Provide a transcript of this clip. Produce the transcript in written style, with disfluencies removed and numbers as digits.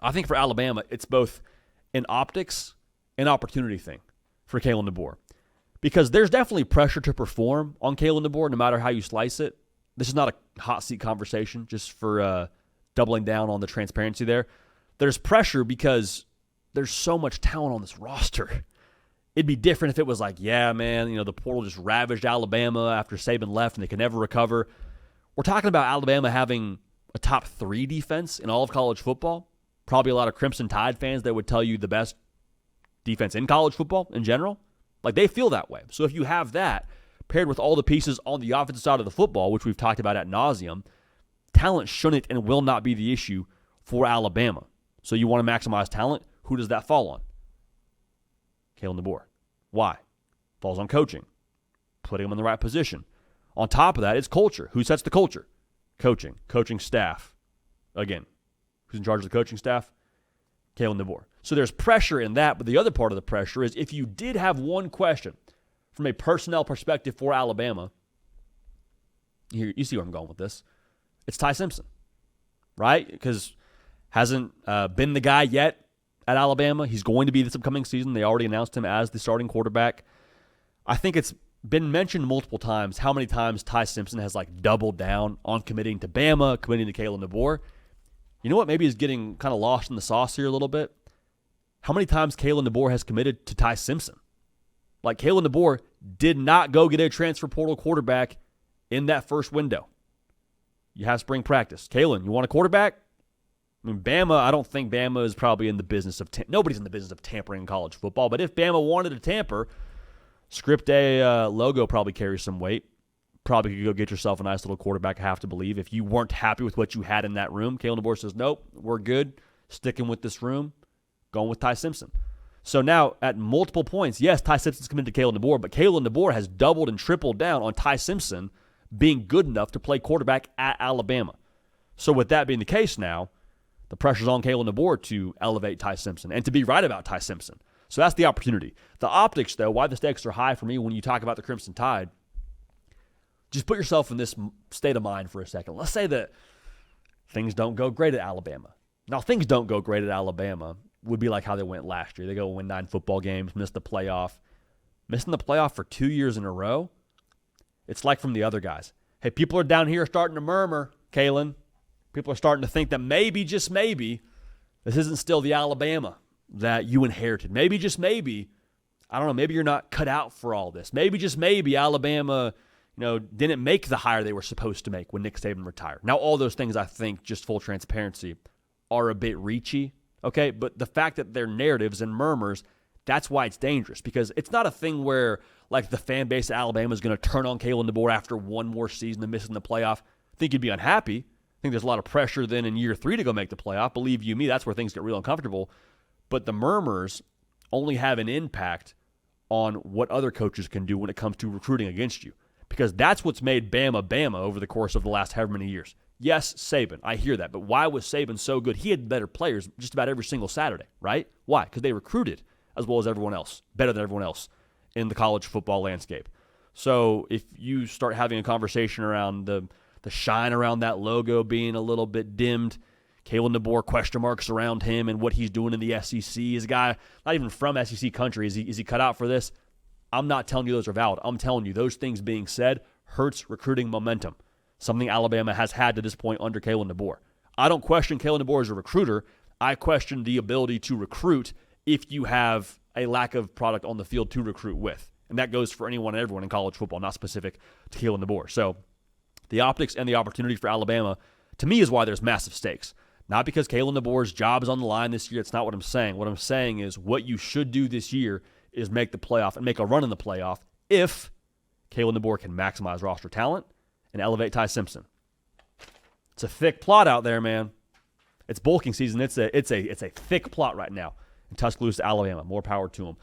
I think for Alabama, it's both an optics and opportunity thing for Kalen DeBoer. Because there's definitely pressure to perform on Kalen DeBoer, no matter how you slice it. This is not a hot seat conversation, just for doubling down on the transparency there. There's pressure because there's so much talent on this roster. It'd be different if it was like, yeah, man, the portal just ravaged Alabama after Saban left and they could never recover. We're talking about Alabama having a top 3 defense in all of college football. Probably a lot of Crimson Tide fans that would tell you the best defense in college football in general. Like, they feel that way. So if you have that paired with all the pieces on the offensive side of the football, which we've talked about ad nauseum, talent shouldn't and will not be the issue for Alabama. So you want to maximize talent. Who does that fall on? Kalen DeBoer. Why? Falls on coaching. Putting him in the right position. On top of that, it's culture. Who sets the culture? Coaching. Coaching staff. Again, who's in charge of the coaching staff? Kalen DeBoer. So there's pressure in that, but the other part of the pressure is if you did have one question from a personnel perspective for Alabama, here, you see where I'm going with this, it's Ty Simpson, right? Because hasn't been the guy yet at Alabama. He's going to be this upcoming season. They already announced him as the starting quarterback. I think it's been mentioned multiple times how many times Ty Simpson has doubled down on committing to Bama, committing to Kalen DeBoer. You know what maybe is getting kind of lost in the sauce here a little bit? How many times Kalen DeBoer has committed to Ty Simpson? Kalen DeBoer did not go get a transfer portal quarterback in that first window. You have spring practice. Kalen, you want a quarterback? I mean, Bama, I don't think Bama is probably in the business of nobody's in the business of tampering in college football, but if Bama wanted to tamper, Script A logo probably carries some weight. Probably could go get yourself a nice little quarterback, I have to believe. If you weren't happy with what you had in that room, Kalen DeBoer says, nope, we're good. Sticking with this room. Going with Ty Simpson. So now, at multiple points, yes, Ty Simpson's committed to Kalen DeBoer, but Kalen DeBoer has doubled and tripled down on Ty Simpson being good enough to play quarterback at Alabama. So with that being the case now, the pressure's on Kalen DeBoer to elevate Ty Simpson and to be right about Ty Simpson. So that's the opportunity. The optics, though, why the stakes are high for me when you talk about the Crimson Tide, just put yourself in this state of mind for a second. Let's say that things don't go great at Alabama. Now, things don't go great at Alabama would be like how they went last year. They go win 9 football games, miss the playoff. Missing the playoff for 2 years in a row, it's like from the other guys. Hey, people are down here starting to murmur, Kalen. People are starting to think that maybe, just maybe, this isn't still the Alabama that you inherited. Maybe, just maybe, I don't know, maybe you're not cut out for all this. Maybe, just maybe, Alabama, didn't make the hire they were supposed to make when Nick Saban retired. Now, all those things, I think, just full transparency, are a bit reachy. Okay, but the fact that they're narratives and murmurs, that's why it's dangerous. Because it's not a thing where, the fan base of Alabama is going to turn on Kalen DeBoer after one more season of missing the playoff. I think you'd be unhappy. I think there's a lot of pressure then in year 3 to go make the playoff. Believe you me, that's where things get real uncomfortable. But the murmurs only have an impact on what other coaches can do when it comes to recruiting against you. Because that's what's made Bama Bama over the course of the last however many years. Yes, Saban, I hear that, but why was Saban so good? He had better players just about every single Saturday, right? Why? Because they recruited as well as everyone else, better than everyone else in the college football landscape. So if you start having a conversation around the shine around that logo being a little bit dimmed, Kalen DeBoer question marks around him and what he's doing in the SEC, is a guy not even from SEC country, is he cut out for this? I'm not telling you those are valid. I'm telling you those things being said hurts recruiting momentum. Something Alabama has had to this point under Kalen DeBoer. I don't question Kalen DeBoer as a recruiter. I question the ability to recruit if you have a lack of product on the field to recruit with. And that goes for anyone and everyone in college football, not specific to Kalen DeBoer. So the optics and the opportunity for Alabama, to me, is why there's massive stakes. Not because Kalen DeBoer's job is on the line this year. It's not what I'm saying. What I'm saying is what you should do this year is make the playoff and make a run in the playoff if Kalen DeBoer can maximize roster talent and elevate Ty Simpson. It's a thick plot out there, man. It's bulking season. It's a thick plot right now in Tuscaloosa, Alabama. More power to them.